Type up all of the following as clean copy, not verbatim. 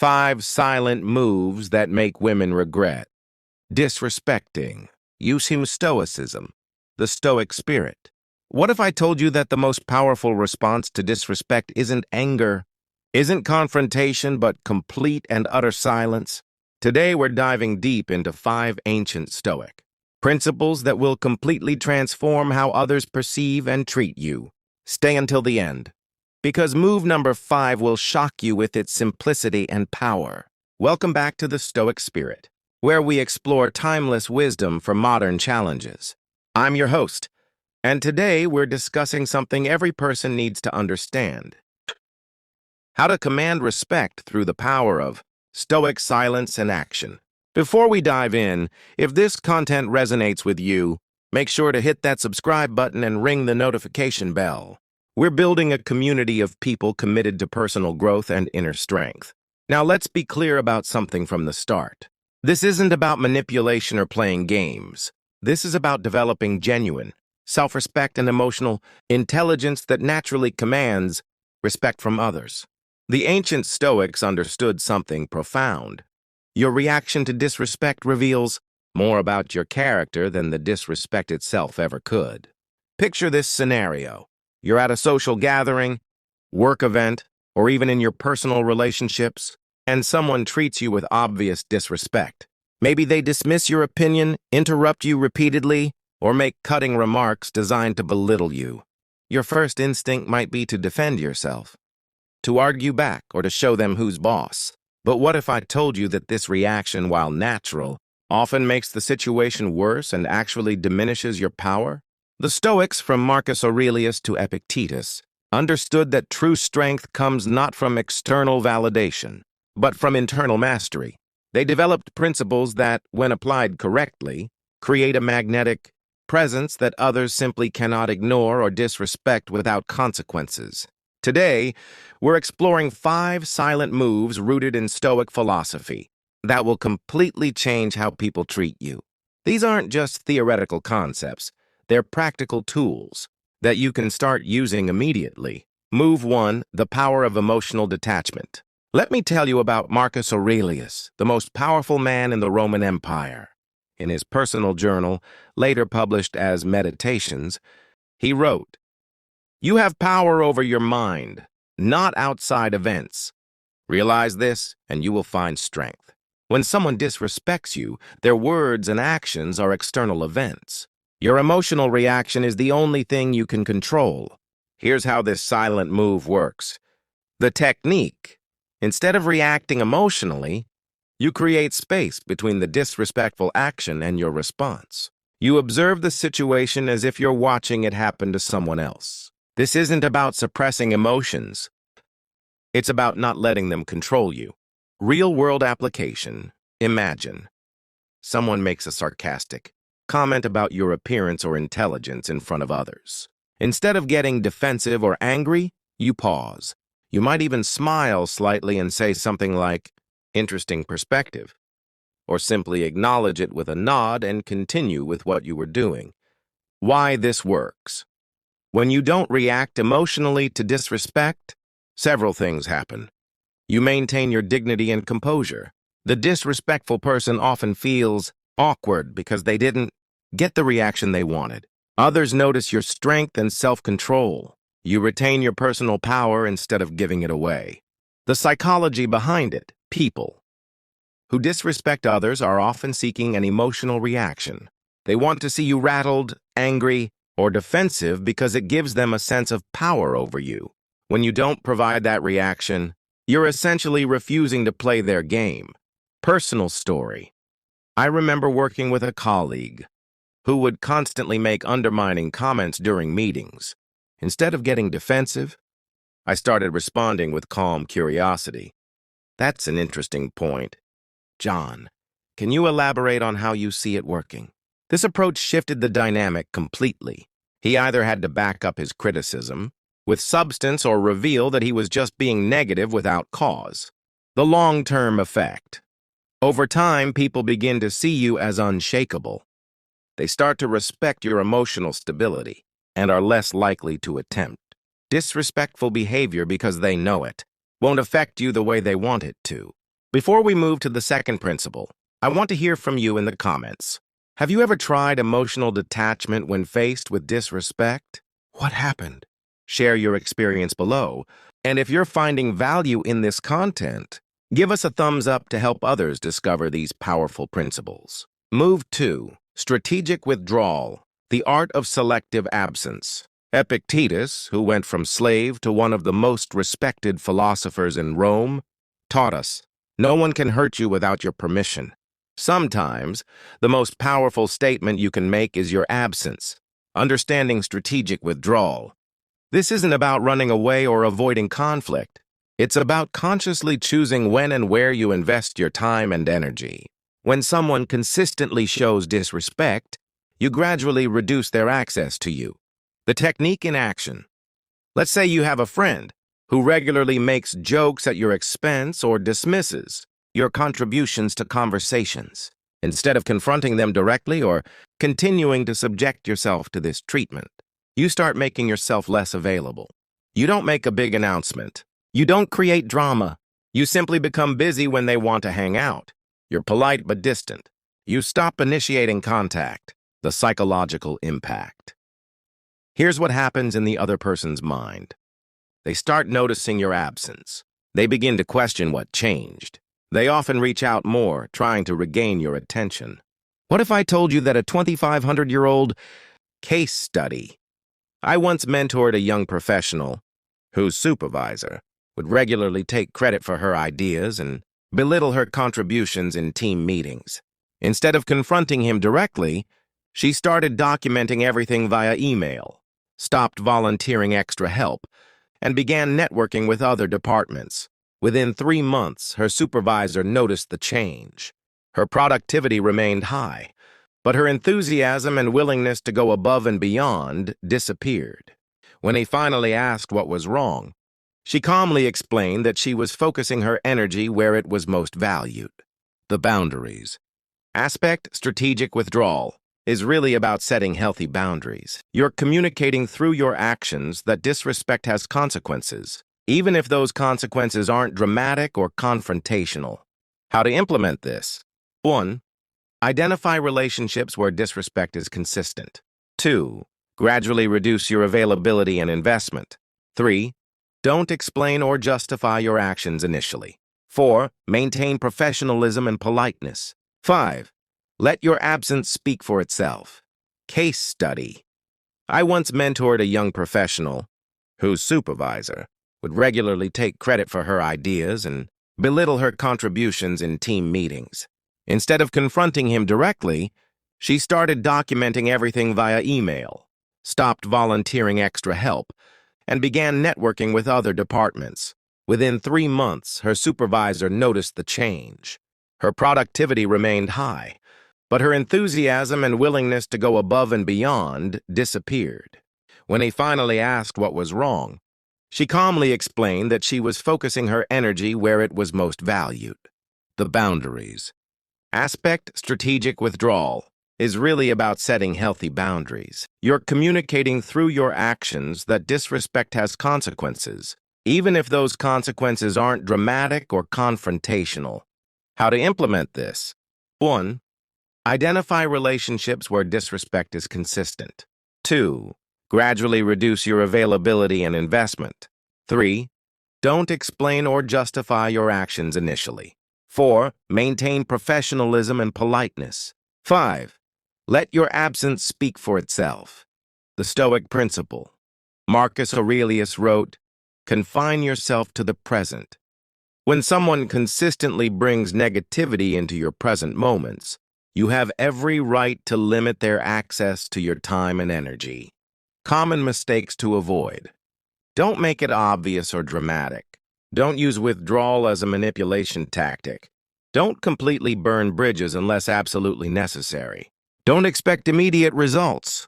5 silent moves that make women regret. Disrespecting. Use him Stoicism. The Stoic spirit. What if I told you that the most powerful response to disrespect isn't anger, isn't confrontation, but complete and utter silence? Today we're diving deep into 5 ancient Stoic principles that will completely transform how others perceive and treat you. Stay until the end, because move number 5 will shock you with its simplicity and power. Welcome back to the Stoic Spirit, where we explore timeless wisdom for modern challenges. I'm your host, and today we're discussing something every person needs to understand: how to command respect through the power of Stoic silence and action. Before we dive in, if this content resonates with you, make sure to hit that subscribe button and ring the notification bell. We're building a community of people committed to personal growth and inner strength. Now let's be clear about something from the start. This isn't about manipulation or playing games. This is about developing genuine self-respect and emotional intelligence that naturally commands respect from others. The ancient Stoics understood something profound. Your reaction to disrespect reveals more about your character than the disrespect itself ever could. Picture this scenario. You're at a social gathering, work event, or even in your personal relationships, and someone treats you with obvious disrespect. Maybe they dismiss your opinion, interrupt you repeatedly, or make cutting remarks designed to belittle you. Your first instinct might be to defend yourself, to argue back, or to show them who's boss. But what if I told you that this reaction, while natural, often makes the situation worse and actually diminishes your power? The Stoics, from Marcus Aurelius to Epictetus, understood that true strength comes not from external validation, but from internal mastery. They developed principles that, when applied correctly, create a magnetic presence that others simply cannot ignore or disrespect without consequences. Today, we're exploring 5 silent moves rooted in Stoic philosophy that will completely change how people treat you. These aren't just theoretical concepts. They're practical tools that you can start using immediately. Move 1, the power of emotional detachment. Let me tell you about Marcus Aurelius, the most powerful man in the Roman Empire. In his personal journal, later published as Meditations, he wrote, "You have power over your mind, not outside events. Realize this, and you will find strength. When someone disrespects you, their words and actions are external events. Your emotional reaction is the only thing you can control. Here's how this silent move works. The technique: instead of reacting emotionally, you create space between the disrespectful action and your response. You observe the situation as if you're watching it happen to someone else. This isn't about suppressing emotions. It's about not letting them control you." Real-world application. Imagine someone makes a sarcastic comment about your appearance or intelligence in front of others. Instead of getting defensive or angry, you pause. You might even smile slightly and say something like, "Interesting perspective," or simply acknowledge it with a nod and continue with what you were doing. Why this works? When you don't react emotionally to disrespect, several things happen. You maintain your dignity and composure. The disrespectful person often feels awkward because they didn't get the reaction they wanted. Others notice your strength and self-control. You retain your personal power instead of giving it away. The psychology behind it: people who disrespect others are often seeking an emotional reaction. They want to see you rattled, angry, or defensive because it gives them a sense of power over you. When you don't provide that reaction, you're essentially refusing to play their game. Personal story. I remember working with a colleague who would constantly make undermining comments during meetings. Instead of getting defensive, I started responding with calm curiosity. "That's an interesting point. John, can you elaborate on how you see it working?" This approach shifted the dynamic completely. He either had to back up his criticism with substance or reveal that he was just being negative without cause. The long-term effect. Over time, people begin to see you as unshakable. They start to respect your emotional stability and are less likely to attempt disrespectful behavior because they know it won't affect you the way they want it to. Before we move to the second principle, I want to hear from you in the comments. Have you ever tried emotional detachment when faced with disrespect? What happened? Share your experience below. And if you're finding value in this content, give us a thumbs up to help others discover these powerful principles. Move 2. Strategic withdrawal, the art of selective absence. Epictetus, who went from slave to one of the most respected philosophers in Rome, taught us, no one can hurt you without your permission. Sometimes, the most powerful statement you can make is your absence. Understanding strategic withdrawal. This isn't about running away or avoiding conflict. It's about consciously choosing when and where you invest your time and energy. When someone consistently shows disrespect, you gradually reduce their access to you. The technique in action. Let's say you have a friend who regularly makes jokes at your expense or dismisses your contributions to conversations. Instead of confronting them directly or continuing to subject yourself to this treatment, you start making yourself less available. You don't make a big announcement. You don't create drama. You simply become busy when they want to hang out. You're polite but distant. You stop initiating contact. The psychological impact. Here's what happens in the other person's mind. They start noticing your absence. They begin to question what changed. They often reach out more, trying to regain your attention. What if I told you that a 2,500-year-old case study? I once mentored a young professional whose supervisor would regularly take credit for her ideas and belittle her contributions in team meetings. Instead of confronting him directly, she started documenting everything via email, stopped volunteering extra help, and began networking with other departments. Within 3 months, her supervisor noticed the change. Her productivity remained high, but her enthusiasm and willingness to go above and beyond disappeared. When he finally asked what was wrong, she calmly explained that she was focusing her energy where it was most valued. The boundaries. Aspect strategic withdrawal is really about setting healthy boundaries. You're communicating through your actions that disrespect has consequences, even if those consequences aren't dramatic or confrontational. How to implement this? 1. Identify relationships where disrespect is consistent. 2. Gradually reduce your availability and investment. 3. Don't explain or justify your actions initially. 4. Maintain professionalism and politeness. 5. Let your absence speak for itself. Case study. I once mentored a young professional whose supervisor would regularly take credit for her ideas and belittle her contributions in team meetings. Instead of confronting him directly, she started documenting everything via email, stopped volunteering extra help, and began networking with other departments. Within 3 months, her supervisor noticed the change. Her productivity remained high, but her enthusiasm and willingness to go above and beyond disappeared. When he finally asked what was wrong, she calmly explained that she was focusing her energy where it was most valued. The boundaries. Aspect strategic withdrawal is really about setting healthy boundaries. You're communicating through your actions that disrespect has consequences, even if those consequences aren't dramatic or confrontational. How to implement this? 1. Identify relationships where disrespect is consistent. 2. Gradually reduce your availability and investment. 3. Don't explain or justify your actions initially. 4. Maintain professionalism and politeness. 5. Let your absence speak for itself. The Stoic principle. Marcus Aurelius wrote, "Confine yourself to the present." When someone consistently brings negativity into your present moments, you have every right to limit their access to your time and energy. Common mistakes to avoid. Don't make it obvious or dramatic. Don't use withdrawal as a manipulation tactic. Don't completely burn bridges unless absolutely necessary. Don't expect immediate results.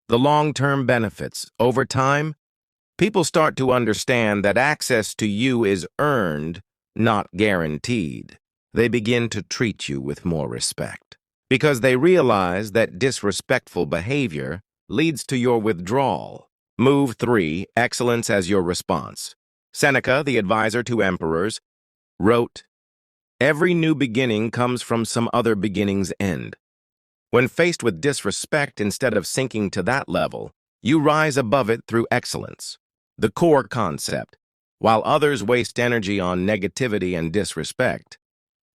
The long-term benefits. Over time, people start to understand that access to you is earned, not guaranteed. They begin to treat you with more respect, because they realize that disrespectful behavior leads to your withdrawal. Move 3. Excellence as your response. Seneca, the advisor to emperors, wrote, Every new beginning comes from some other beginning's end. When faced with disrespect, instead of sinking to that level, you rise above it through excellence. The core concept: while others waste energy on negativity and disrespect,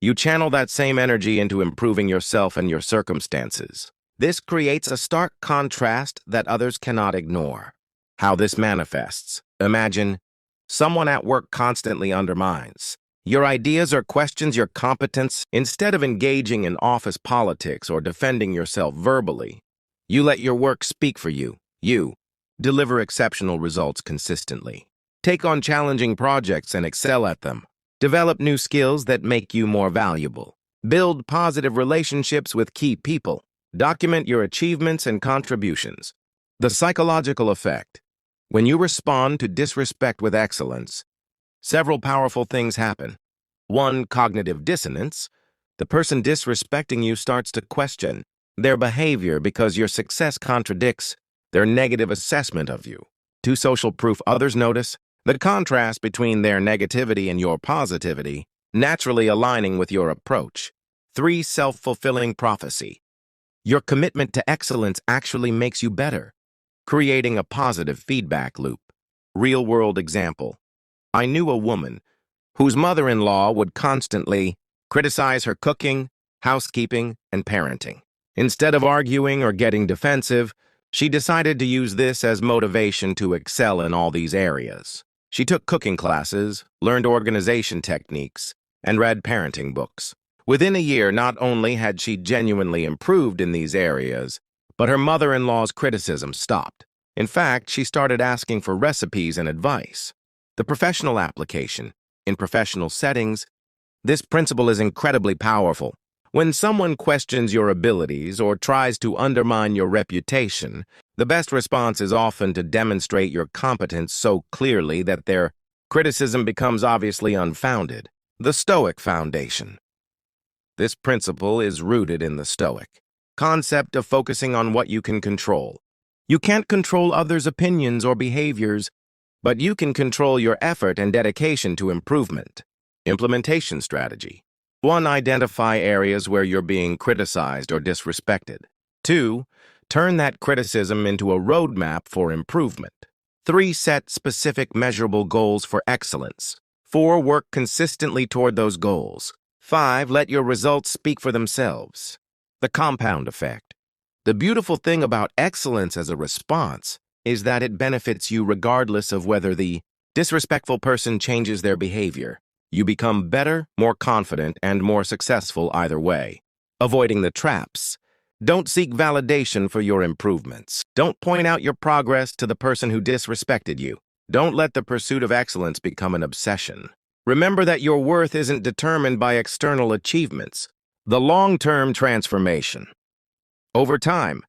you channel that same energy into improving yourself and your circumstances. This creates a stark contrast that others cannot ignore. How this manifests: imagine someone at work constantly undermines your ideas or questions your competence. Instead of engaging in office politics or defending yourself verbally, you let your work speak for you. You deliver exceptional results consistently. Take on challenging projects and excel at them. Develop new skills that make you more valuable. Build positive relationships with key people. Document your achievements and contributions. The psychological effect: when you respond to disrespect with excellence, several powerful things happen. 1. Cognitive dissonance. The person disrespecting you starts to question their behavior because your success contradicts their negative assessment of you. 2. Social proof. Others notice the contrast between their negativity and your positivity, naturally aligning with your approach. 3. Self-fulfilling prophecy. Your commitment to excellence actually makes you better, creating a positive feedback loop. Real-world example: I knew a woman whose mother-in-law would constantly criticize her cooking, housekeeping, and parenting. Instead of arguing or getting defensive, she decided to use this as motivation to excel in all these areas. She took cooking classes, learned organization techniques, and read parenting books. Within a year, not only had she genuinely improved in these areas, but her mother-in-law's criticism stopped. In fact, she started asking for recipes and advice. The professional application: in professional settings, this principle is incredibly powerful. When someone questions your abilities or tries to undermine your reputation, the best response is often to demonstrate your competence so clearly that their criticism becomes obviously unfounded. The Stoic foundation. This principle is rooted in the Stoic concept of focusing on what you can control. You can't control others' opinions or behaviors, but you can control your effort and dedication to improvement. Implementation strategy: 1. Identify areas where you're being criticized or disrespected. 2. Turn that criticism into a roadmap for improvement. 3. Set specific measurable goals for excellence. 4. Work consistently toward those goals. 5. Let your results speak for themselves. The compound effect. The beautiful thing about excellence as a response is that it benefits you regardless of whether the disrespectful person changes their behavior. You become better, more confident, and more successful either way. Avoiding the traps. Don't seek validation for your improvements. Don't point out your progress to the person who disrespected you. Don't let the pursuit of excellence become an obsession. Remember that your worth isn't determined by external achievements. The long-term transformation. Over time,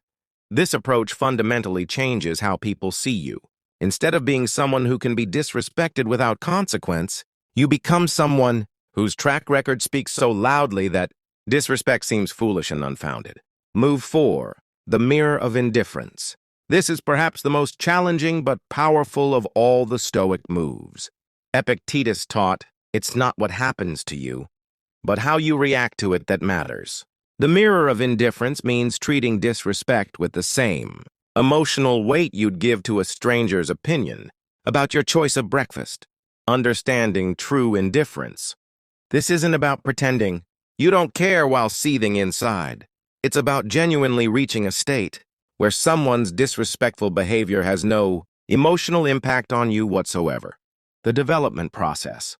this approach fundamentally changes how people see you. Instead of being someone who can be disrespected without consequence, you become someone whose track record speaks so loudly that disrespect seems foolish and unfounded. Move 4. The mirror of indifference. This is perhaps the most challenging but powerful of all the Stoic moves. Epictetus taught, it's not what happens to you, but how you react to it that matters. The mirror of indifference means treating disrespect with the same emotional weight you'd give to a stranger's opinion about your choice of breakfast. Understanding true indifference. This isn't about pretending you don't care while seething inside. It's about genuinely reaching a state where someone's disrespectful behavior has no emotional impact on you whatsoever. The development process.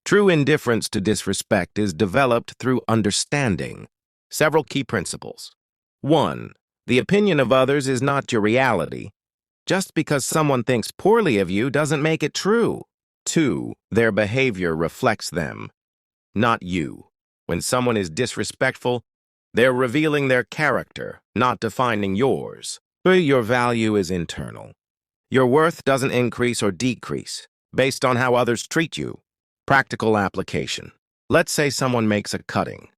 True indifference to disrespect is developed through understanding several key principles. 1. The opinion of others is not your reality. Just because someone thinks poorly of you doesn't make it true. 2. Their behavior reflects them, not you. When someone is disrespectful, they're revealing their character, not defining yours. 3. Your value is internal. Your worth doesn't increase or decrease based on how others treat you. Practical application. Let's say someone makes a cutting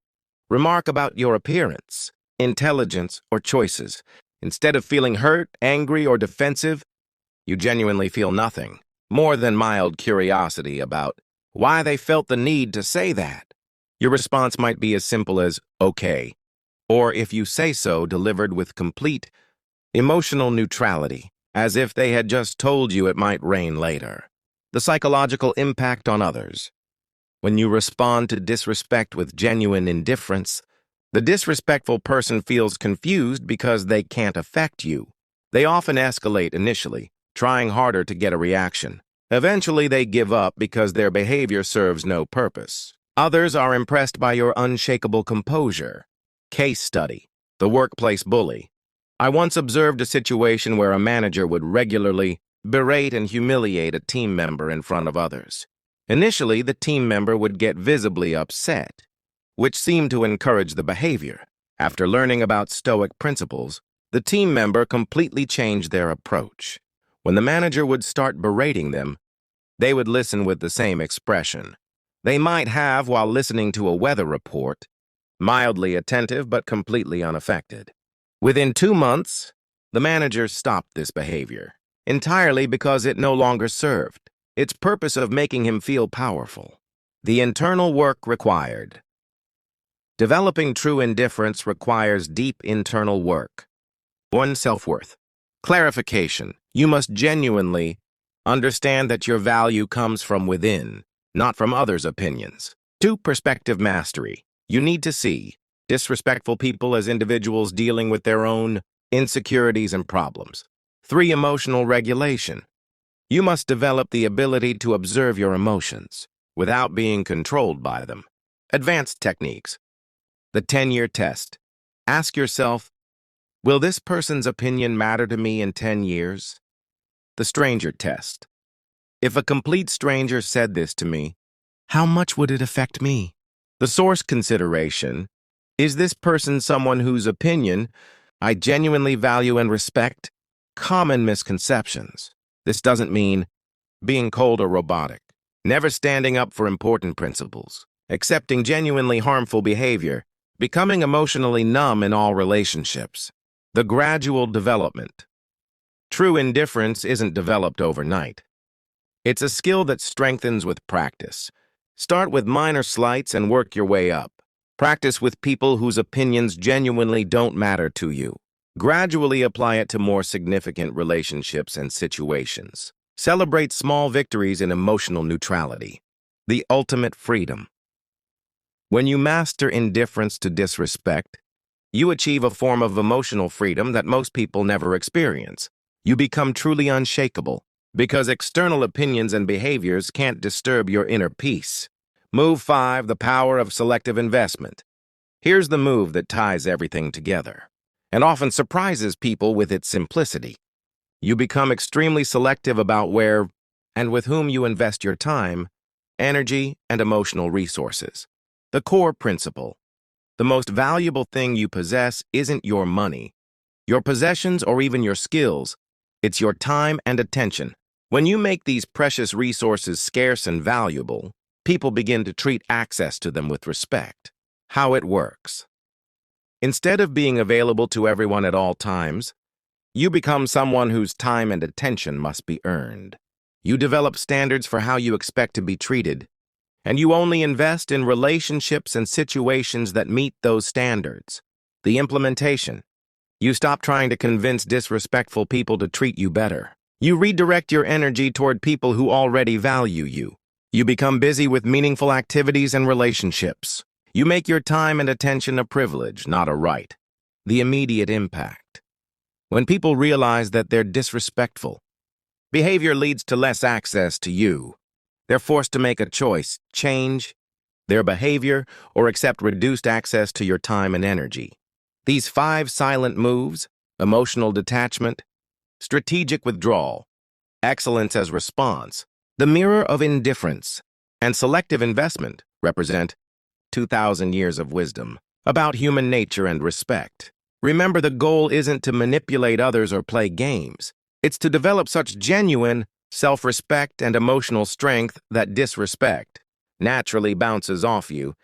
remark about your appearance, intelligence, or choices. Instead of feeling hurt, angry, or defensive, you genuinely feel nothing more than mild curiosity about why they felt the need to say that. Your response might be as simple as, okay, or if you say so, delivered with complete emotional neutrality, as if they had just told you it might rain later. The psychological impact on others. When you respond to disrespect with genuine indifference, the disrespectful person feels confused because they can't affect you. They often escalate initially, trying harder to get a reaction. Eventually, they give up because their behavior serves no purpose. Others are impressed by your unshakable composure. Case study: the workplace bully. I once observed a situation where a manager would regularly berate and humiliate a team member in front of others. Initially, the team member would get visibly upset, which seemed to encourage the behavior. After learning about Stoic principles, the team member completely changed their approach. When the manager would start berating them, they would listen with the same expression they might have while listening to a weather report, mildly attentive but completely unaffected. Within 2 months, the manager stopped this behavior, entirely because it no longer served its purpose of making him feel powerful. The internal work required. Developing true indifference requires deep internal work. 1. Self-worth. Clarification. You must genuinely understand that your value comes from within, not from others' opinions. 2. Perspective mastery. You need to see disrespectful people as individuals dealing with their own insecurities and problems. 3. Emotional regulation. You must develop the ability to observe your emotions without being controlled by them. Advanced techniques. The 10-year test. Ask yourself, will this person's opinion matter to me in 10 years? The stranger test. If a complete stranger said this to me, how much would it affect me? The source consideration. Is this person someone whose opinion I genuinely value and respect? Common misconceptions. This doesn't mean being cold or robotic, never standing up for important principles, accepting genuinely harmful behavior, becoming emotionally numb in all relationships. The gradual development. True indifference isn't developed overnight. It's a skill that strengthens with practice. Start with minor slights and work your way up. Practice with people whose opinions genuinely don't matter to you. Gradually apply it to more significant relationships and situations. Celebrate small victories in emotional neutrality. The ultimate freedom. When you master indifference to disrespect, you achieve a form of emotional freedom that most people never experience. You become truly unshakable, because external opinions and behaviors can't disturb your inner peace. Move 5, the power of selective investment. Here's the move that ties everything together, and often surprises people with its simplicity. You become extremely selective about where and with whom you invest your time, energy, and emotional resources. The core principle. The most valuable thing you possess isn't your money, your possessions, or even your skills. It's your time and attention. When you make these precious resources scarce and valuable, people begin to treat access to them with respect. How it works. Instead of being available to everyone at all times, you become someone whose time and attention must be earned. You develop standards for how you expect to be treated, and you only invest in relationships and situations that meet those standards. The implementation. You stop trying to convince disrespectful people to treat you better. You redirect your energy toward people who already value you. You become busy with meaningful activities and relationships. You make your time and attention a privilege, not a right. The immediate impact. When people realize that they're disrespectful, behavior leads to less access to you. They're forced to make a choice, change their behavior, or accept reduced access to your time and energy. These 5 silent moves, emotional detachment, strategic withdrawal, excellence as response, the mirror of indifference, and selective investment represent 2,000 years of wisdom about human nature and respect. Remember, the goal isn't to manipulate others or play games. It's to develop such genuine self-respect and emotional strength that disrespect naturally bounces off you,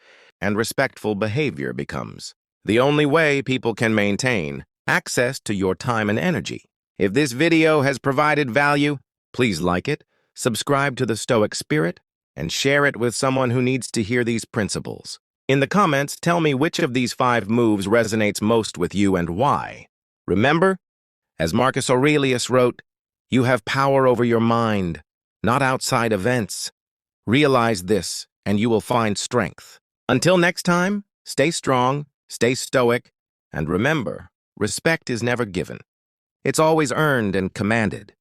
and respectful behavior becomes the only way people can maintain access to your time and energy. If this video has provided value, please like it, subscribe to the Stoic Spirit, and share it with someone who needs to hear these principles. In the comments, tell me which of these 5 moves resonates most with you and why. Remember, as Marcus Aurelius wrote, you have power over your mind, not outside events. Realize this, and you will find strength. Until next time, stay strong, stay stoic, and remember, respect is never given. It's always earned and commanded.